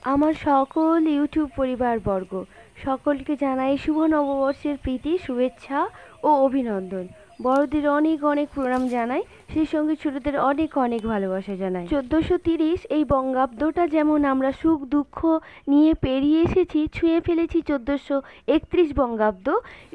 আমার সকল ইউটিউব পরিবারবর্গ সকলকে জানাই শুভ নববর্ষের প্রীতি শুভেচ্ছা ও অভিনন্দন। বড়দের অনেক অনেক প্রণাম জানাই, সেই সঙ্গে ছোটদের অনেক অনেক ভালোবাসা জানাই। 1430 এই বঙ্গাব্দটা যেমন আমরা সুখ দুঃখ নিয়ে পেরিয়ে এসেছি, ছুঁয়ে ফেলেছি 1431 বঙ্গাব্দ।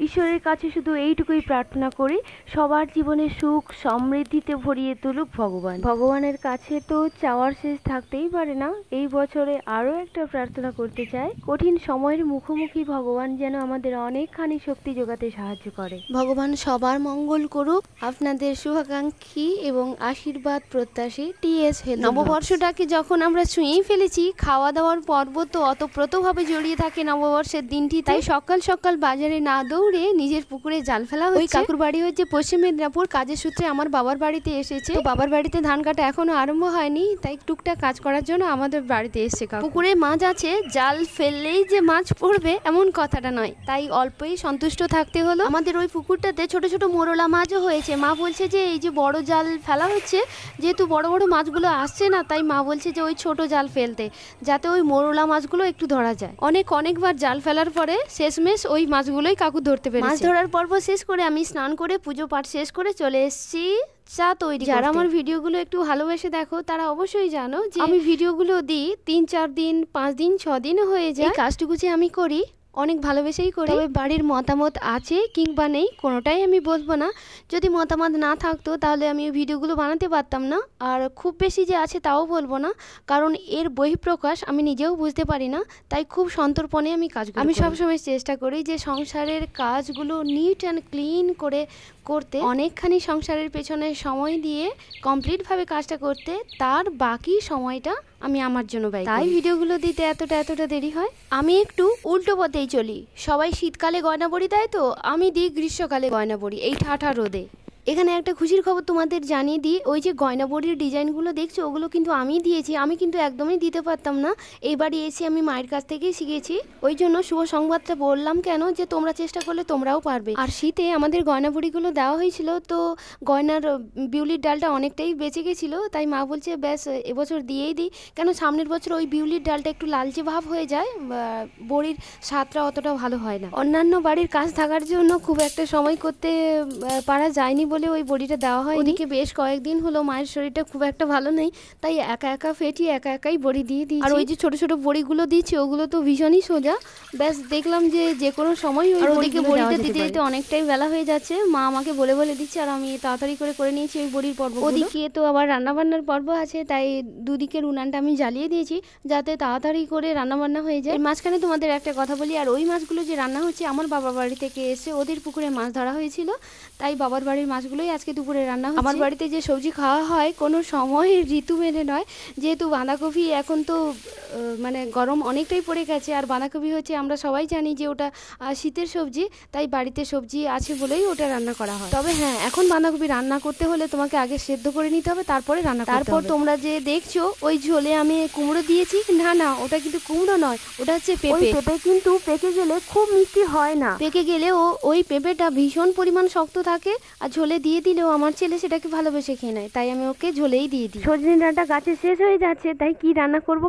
ঈশ্বরের কাছে শুধু এইটুকুই প্রার্থনা করি, সবার জীবনে সুখ সমৃদ্ধিতে ভরিয়ে তুলুক ভগবান। ভগবানের কাছে তো চাওয়ার শেষ থাকতেই পারে না। এই বছরে আরও একটা প্রার্থনা করতে চাই, কঠিন সময়ের মুখোমুখি ভগবান যেন আমাদের অনেকখানি শক্তি যোগাতে সাহায্য করে। ভগবান সবার মঙ্গল করুক। আপনাদের শুভাকাঙ্ক্ষী এবং আশীর্বাদ প্রত্যাশী টিএস হেলথ। নববর্ষটাকে যখন আমরা ছুঁয়েই ফেলেছি, খাওয়া দাওয়ার পর্ব তো অতপ্রতভাবে জড়িয়ে থাকে নববর্ষের দিনটি। তাই সকাল সকাল বাজারে না দৌড়ে নিজের পুকুরে জাল ফেলা হচ্ছে। ওই কাকুর বাড়ি হচ্ছে পশ্চিম মেদিনীপুর। কাজের সূত্রে আমার বাবার বাড়িতে এসেছে। তো বাবার বাড়িতে ধান কাটা এখনো আরম্ভ হয়নি, তাই টুকটাক কাজ করার জন্য আমাদের বাড়িতে এসছে। পুকুরে মাছ আছে, জাল ফেললেই যে মাছ পড়বে এমন কথাটা নয়, তাই অল্পই সন্তুষ্ট থাকতে হলো। আমাদের ওই পুকুরটাতে ছোট ছোট মোরলা মাছও হয়েছে। মা বলছে যে এই যে বড় জাল ফেলা হচ্ছে, যেহেতু বড় বড় মাছগুলো আসছে না, তাই মা বলছে যে ওই ছোট জাল ফেলতে, যাতে ওই মোরলা মাছগুলো একটু ধরা যায়। অনেকবার জাল ফেলার পরে শেষমেশ ওই মাছগুলোই কাকু ধরতে পেরেছে। মাছ ধরার পর্ব শেষ করে আমি স্নান করে পুজো পাঠ শেষ করে চলে এসেছি চা তৈরি। যারা আমার ভিডিওগুলো একটু ভালোবেসে দেখো তারা অবশ্যই জানো যে আমি ভিডিওগুলো দিই 3-4 দিন 5 দিন 6 দিন হয়ে যায়। এই কাজটুকু যে আমি করি অনেক ভালোবেসেই করি। তবে বাড়ির মতামত আছে কিংবা নেই কোনোটাই আমি বলবো না। যদি মতামত না থাকতো তাহলে আমি ভিডিওগুলো বানাতে পারতাম না। আর খুব বেশি যে আছে তাও বলবো না, কারণ এর বহিঃপ্রকাশ আমি নিজেও বুঝতে পারি না। তাই খুব সন্তর্পণে আমি কাজগুলো আমি সবসময় চেষ্টা করি যে সংসারের কাজগুলো নিট অ্যান্ড ক্লিন করে করতে, অনেকখানি সংসারের পেছনে সময় দিয়ে কমপ্লিটভাবে কাজটা করতে, তার বাকি সময়টা আমি আমার জন্য ব্যয় করি। তাই ভিডিওগুলো দিতে এতটা দেরি হয়। আমি একটু উল্টো পথেই চলি। সবাই শীতকালে গয়না পরি, তাই তো আমি দিই গ্রীষ্মকালে গয়না পরি এই ঠাঠা রোদে। এখানে একটা খুশির খবর তোমাদের জানিয়ে দিই, ওই যে গয়না বড়ির ডিজাইনগুলো দেখছো ওগুলো কিন্তু আমি দিয়েছি। আমি কিন্তু একদমই দিতে পারতাম না, এইবারই এসে আমি মায়ের কাছ থেকেই শিখেছি। ওই জন্য শুভ সংবাদটা বললাম কেন, যে তোমরা চেষ্টা করলে তোমরাও পারবে। আর শীতে আমাদের গয়না বড়িগুলো দেওয়া হয়েছিল, তো গয়নার বিউলির ডালটা অনেকটাই বেঁচে গেছিলো, তাই মা বলছে ব্যাস এবছর দিয়েই দিই, কেন সামনের বছর ওই বিউলির ডালটা একটু লালচে ভাব হয়ে যায়, বড়ির স্বাদটা অতটা ভালো হয় না। অন্যান্য বাড়ির কাজ থাকার জন্য খুব একটা সময় করতে পারা যায়নি বলে ওই বড়িটা দেওয়া হয়। ওদিকে বেশ কয়েকদিন হলো মায়ের শরীরটা খুব একটা ভালো নেই, তাই একা ফেটি একাই বড়ি দিয়ে দিই। আর ওই যে ছোট ছোট বড়িগুলো দিচ্ছি ওগুলো তো ভীষণই সোজা, ব্যাস দেখলাম যে কোনো সময় ওই ওদিকে বড়িটা দিতে দিতে অনেকটাই বেলা হয়ে যাচ্ছে। মা আমাকে বলে দিচ্ছে, আর আমি তাড়াতাড়ি করে নিয়েছি ওই বড়ির পর্ব। ওদিকে তো আবার রান্নাবান্নার পর্ব আছে, তাই দুদিকের উনানটা আমি জ্বালিয়ে দিয়েছি যাতে তাড়াতাড়ি করে রান্নাবান্না হয়ে যায়। মাঝখানে তোমাদের একটা কথা বলি, আর ওই মাছগুলো যে রান্না হচ্ছে আমার বাবার বাড়ি থেকে এসে ওদের পুকুরে মাছ ধরা হয়েছিল, তাই বাবার বাড়ির মাছগুলোই আজকে দুপুরে রান্না হচ্ছে। আমার বাড়িতে যে সবজি খাওয়া হয় কোনো সময় ঋতু মেনে নয়, যেহেতু বাঁধাকপি এখন তো মানে গরম অনেকটাই পড়ে গেছে, আর বাঁধাকপি হচ্ছে আমরা সবাই জানি যে ওটা শীতের সবজি, তাই বাড়িতে সবজি আছে বলেই ওটা রান্না করা হয়। তবে হ্যাঁ, এখন বাঁধাকপি রান্না করতে হলে তোমাকে আগে সেদ্ধ করে নিতে হবে, তারপরে রান্না করতে হবে। তারপর তোমরা যে দেখছো ওই ঝোলে আমি কুমড়ো দিয়েছি, না ওটা কিন্তু কুমড়ো নয়, ওটা হচ্ছে পেঁপে। পেঁপে কিন্তু পেকে গেলে খুব মিষ্টি হয় না, পেকে গেলেও ওই পেঁপেটা ভীষণ পরিমাণ শক্ত থাকে, আর ঝোলে দিয়ে দিলেও আমার ছেলে সেটাকে ভালোবেসে খেয়ে নেয়, তাই আমি ওকে ঝোলেই দিয়ে দিই। সজনে ডাঁটা গাছে শেষ হয়ে যাচ্ছে, তাই কি রান্না করব।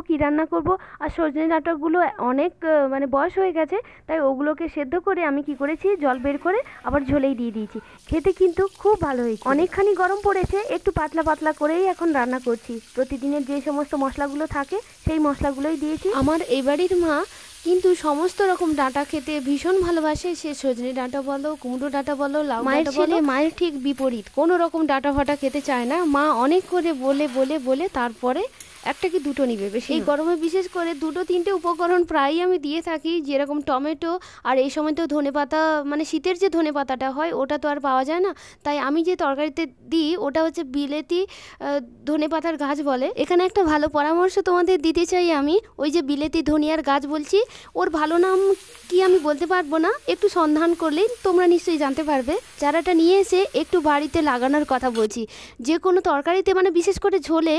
আর সজনে ডাঁটাগুলো অনেক মানে বয়স হয়ে গেছে, তাই ওগুলোকে সেদ্ধ করে আমি কি করেছি, জল বের করে আবার ঝোলেই দিয়ে দিয়েছি। খেতে কিন্তু খুব ভালো হয়েছে। অনেকখানি গরম পড়েছে, একটু পাতলা করেই এখন রান্না করছি। প্রতিদিনের যে সমস্ত মশলাগুলো থাকে সেই মশলাগুলোই দিয়েছি। আমার এই বাড়ির মা কিন্তু সমস্ত রকম ডাঁটা খেতে ভীষণ ভালোবাসে, সে সজনে ডাঁটা বলো, কুমড়ো ডাঁটা বলো, লাউ ডাঁটা বলো। মায়ের ঠিক বিপরীত, কোনো রকম ডাঁটা ফাটা খেতে চায় না। মা অনেক করে বলে তারপরে একটা কি দুটো নিবে, বেশি। এই গরমে বিশেষ করে 2-3টে উপকরণ প্রায়ই আমি দিয়ে থাকি, যেরকম টমেটো, আর এই সময় তো ধনেপাতা, মানে শীতের যে ধনেপাতাটা হয় ওটা তো আর পাওয়া যায় না, তাই আমি যে তরকারিতে দিই ওটা হচ্ছে বিলেতি ধনেপাতার গাছ বলে। এখানে একটা ভালো পরামর্শ তোমাদের দিতে চাই আমি, ওই যে বিলেতি ধনিয়ার গাছ বলছি, ওর ভালো নাম কি আমি বলতে পারবো না, একটু সন্ধান করলেই তোমরা নিশ্চয়ই জানতে পারবে। চারাটা নিয়ে এসে একটু বাড়িতে লাগানোর কথা বলছি, যে কোনো তরকারিতে, মানে বিশেষ করে ঝোলে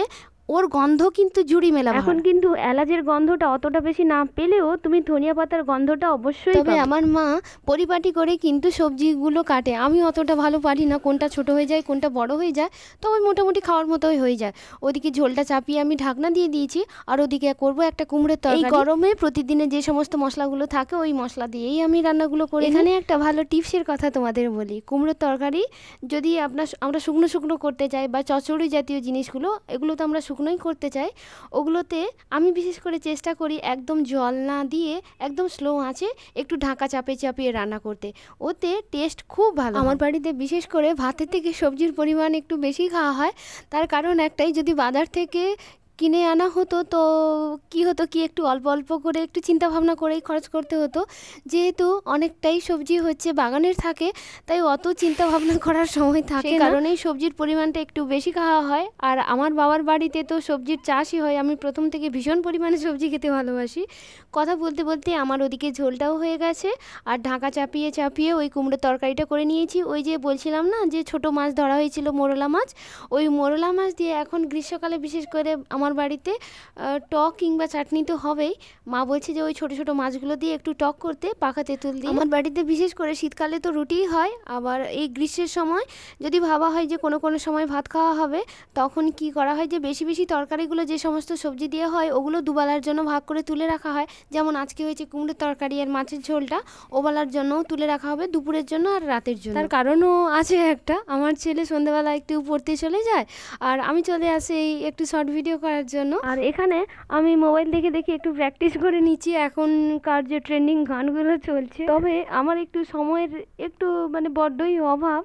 ওর গন্ধ কিন্তু জুড়ি মেলা এখন কিন্তু এলাচের গন্ধটা অতটা বেশি না পেলেও তুমি ধনিয়া পাতার গন্ধটা অবশ্যই তবে আমার মা পরিপাটি করে কিন্তু সবজিগুলো কাটে। আমি অতটা ভালো পারি না, কোনটা ছোট হয়ে যায় কোনটা বড় হয়ে যায়, তবে মোটামুটি খাওয়ার মতোই হয়ে যায়। ওদিকে ঝোলটা চাপিয়ে আমি ঢাকনা দিয়ে দিয়েছি, আর ওদিকে করব একটা কুমড়োর তরকারি। এই গরমে প্রতিদিনে যে সমস্ত মশলাগুলো থাকে ওই মশলা দিয়েই আমি রান্নাগুলো করি। এখানে একটা ভালো টিপসের কথা তোমাদের বলি, কুমড়োর তরকারি যদি আমরা শুকনো শুকনো করতে চাই বা চচ্চড়ি জাতীয় জিনিসগুলো, এগুলো তো আমরা শুকনোই করতে চাই, ওগুলোতে আমি বিশেষ করে চেষ্টা করি একদম জল না দিয়ে একদম স্লো আঁচে একটু ঢাকা চাপিয়ে চাপিয়ে রান্না করতে, ওতে টেস্ট খুব ভালো। আমার বাড়িতে বিশেষ করে ভাতের থেকে সবজির পরিমাণ একটু বেশি খাওয়া হয়, তার কারণ একটাই, যদি বাজার থেকে কিনে আনা হতো তো কি হতো কি একটু অল্প অল্প করে একটু চিন্তা ভাবনা করেই খরচ করতে হতো। যেহেতু অনেকটাই সবজি হচ্ছে বাগানের থাকে, তাই অত চিন্তা ভাবনা করার সময় থাকে, সেই কারণেই সবজির পরিমাণটা একটু বেশি খাওয়া হয়। আর আমার বাবার বাড়িতে তো সবজির চাষই হয়, আমি প্রথম থেকে ভীষণ পরিমাণে সবজি খেতে ভালোবাসি। কথা বলতে বলতে আমার ওদিকে ঝোলটাও হয়ে গেছে, আর ঢাকা চাপিয়ে চাপিয়ে ওই কুমড়োর তরকারিটা করে নিয়েছি। ওই যে বলছিলাম না যে ছোট মাছ ধরা হয়েছিল, মোরলা মাছ, ওই মোরলা মাছ দিয়ে এখন গ্রীষ্মকালে বিশেষ করে আমার বাড়িতে টক কিংবা চাটনি তো হবেই। মা বলছে যে ওই ছোট ছোট মাছগুলো দিয়ে একটু টক করতে পাকা তেঁতুল দিয়ে। আমার বাড়িতে বিশেষ করে শীতকালে তো রুটিই হয়, আবার এই গ্রীষ্মের সময় যদি ভাবা হয় যে কোনো কোনো সময় ভাত খাওয়া হবে, তখন কি করা হয় যে বেশি বেশি তরকারিগুলো যে সমস্ত সবজি দিয়ে হয় ওগুলো দুবেলার জন্য ভাগ করে তুলে রাখা হয়। যেমন আজকে হয়েছে কুমড়োর তরকারি আর মাছের ঝোলটা, ওবেলার জন্যও তুলে রাখা হবে, দুপুরের জন্য আর রাতের জন্য। তার কারণও আছে একটা, আমার ছেলে সন্ধ্যাবেলা একটু পড়তে চলে যায় আর আমি চলে আসি একটু শর্ট ভিডিও করার জন্য। আর এখানে আমি মোবাইল দেখে দেখে একটু প্র্যাকটিস করে নিচ্ছি এখনকার যে ট্রেন্ডিং গানগুলো চলছে। তবে আমার একটু সময়ের একটু মানে বড্ডই অভাব,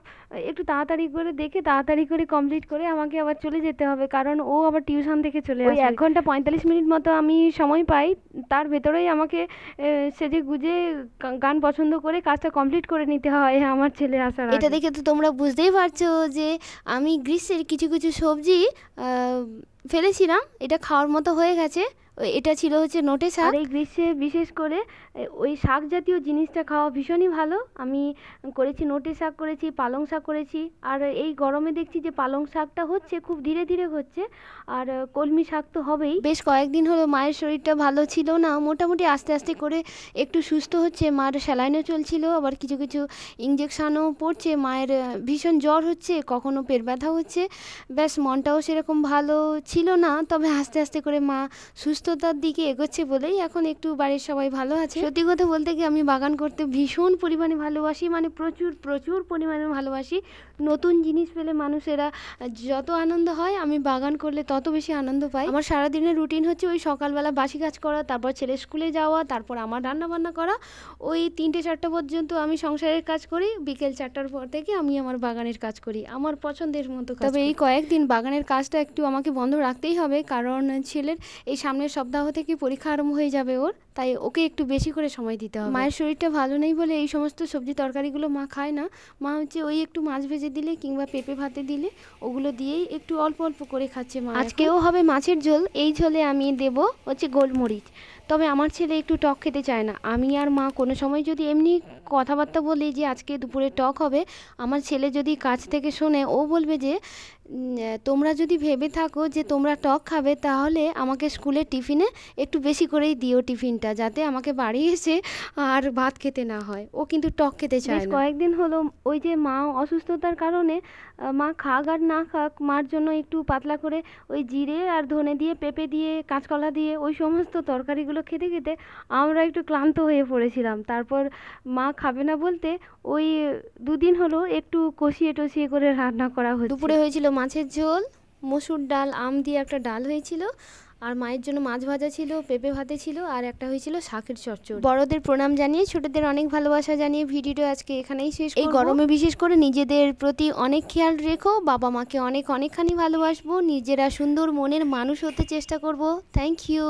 একটু তাড়াতাড়ি করে দেখে তাড়াতাড়ি করে কমপ্লিট করে আমাকে আবার চলে যেতে হবে, কারণ ও আবার টিউশন থেকে চলে আসে। 1 ঘন্টা 45 মিনিট মতো আমি সময় পাই, তার ভেতরেই আমাকে সেজে গুজে গান পছন্দ করে কাজটা কমপ্লিট করে নিতে হয় আমার ছেলে আসার আগে। এটা দেখে তো তোমরা বুঝতেই পারছো যে আমি গ্রীষ্মের কিছু কিছু সবজি ফেলেছিলাম, এটা খাওয়ার মতো হয়ে গেছে। এটা ছিল হচ্ছে নোটে শাক। আর এই গ্রীষ্মে বিশেষ করে ওই শাক জাতীয় জিনিসটা খাওয়া ভীষণই ভালো। আমি করেছি নোটে শাক, করেছি পালং শাক করেছি, আর এই গরমে দেখছি যে পালং শাকটা হচ্ছে খুব ধীরে ধীরে হচ্ছে, আর কলমি শাক তো হবেই। বেশ কয়েকদিন হলো মায়ের শরীরটা ভালো ছিল না, মোটামুটি আস্তে আস্তে করে একটু সুস্থ হচ্ছে। মার স্যালাইনও চলছিল, আবার কিছু কিছু ইঞ্জেকশানও পড়ছে। মায়ের ভীষণ জ্বর হচ্ছে, কখনো পেট ব্যথা হচ্ছে, ব্যাস মনটাও সেরকম ভালো ছিল না। তবে আস্তে আস্তে করে মা সুস্থতার দিকে এগোচ্ছে বলেই এখন একটু বাড়ির সবাই ভালো আছে। সত্যি কথা বলতে কি আমি বাগান করতে ভীষণ পরিমাণে ভালোবাসি, মানে প্রচুর প্রচুর পরিমাণে ভালোবাসি। নতুন জিনিস পেলে মানুষেরা যত আনন্দ হয়, আমি বাগান করলে তত বেশি আনন্দ পাই। আমার সারাদিনের রুটিন হচ্ছে ওই সকালবেলা বাসি কাজ করা, তারপর ছেলে স্কুলে যাওয়া, তারপর আমার রান্না বান্না করা, ওই 3টে 4টা পর্যন্ত আমি সংসারের কাজ করি, বিকেল 4টার পর থেকে আমি আমার বাগানের কাজ করি আমার পছন্দের মতো। তবে এই কয়েকদিন বাগানের কাজটা একটু আমাকে বন্ধ রাখতেই হবে, কারণ ছেলের এই সামনের সপ্তাহ থেকে পরীক্ষা আরম্ভ হয়ে যাবে ওর, তাই ওকে একটু বেশি করে সময় দিতে হবে। মায়ের শরীরটা ভালো নেই বলে এই সমস্ত সবজি তরকারিগুলো মা খায় না। মা হচ্ছে ওই একটু মাছ ভেজে দিলে কিংবা পেঁপে ভাতে দিলে ওগুলো দিয়েই একটু অল্প অল্প করে খাচ্ছে মা। আজকেও হবে মাছের ঝোল, এই ঝোলে আমি দেব হচ্ছে গোলমরিচ। তবে আমার ছেলে একটু টক খেতে চায় না। আমি আর মা কোনো সময় যদি এমনি কথাবার্তা বলি যে আজকে দুপুরে টক হবে, আমার ছেলে যদি কাছ থেকে শোনে ও বলবে যে তোমরা যদি ভেবে থাকো যে তোমরা টক খাবে, তাহলে আমাকে স্কুলের টিফিনে একটু বেশি করেই দিও টিফিনটা, যাতে আমাকে বাড়ি এসে আর ভাত খেতে না হয়। ও কিন্তু টক খেতে চায় না। কয়েকদিন হলো ওই যে মা অসুস্থতার কারণে মা খাক আর না খাক, মার জন্য একটু পাতলা করে ওই জিরে আর ধনে দিয়ে, পেঁপে দিয়ে, কাঁচকলা দিয়ে ওই সমস্ত তরকারিগুলো খেতে খেতে আমরা একটু ক্লান্ত হয়ে পড়েছিলাম। তারপর মা খাবে না বলতে ওই 2 দিন হলো একটু কষিয়ে টষিয়ে করে রান্না করা হয়েছে। দুপুরে হয়েছিল মাছের ঝোল, মসুর ডাল, আম দিয়ে একটা ডাল হয়েছিল, আর মায়ের জন্য মাছ ভাজা ছিল, পেঁপে ভাতে ছিল, আর একটা হয়েছিল শাকের চচ্চড়ি। বড়দের প্রণাম জানিয়ে ছোটদের অনেক ভালোবাসা জানিয়ে ভিডিওটা আজকে এখানেই শেষ করব। এই গরমে বিশেষ করে নিজেদের প্রতি অনেক খেয়াল রেখো, বাবা মাকে অনেকখানি ভালোবাসবো, নিজেরা সুন্দর মনের মানুষ হতে চেষ্টা করব। Thank you.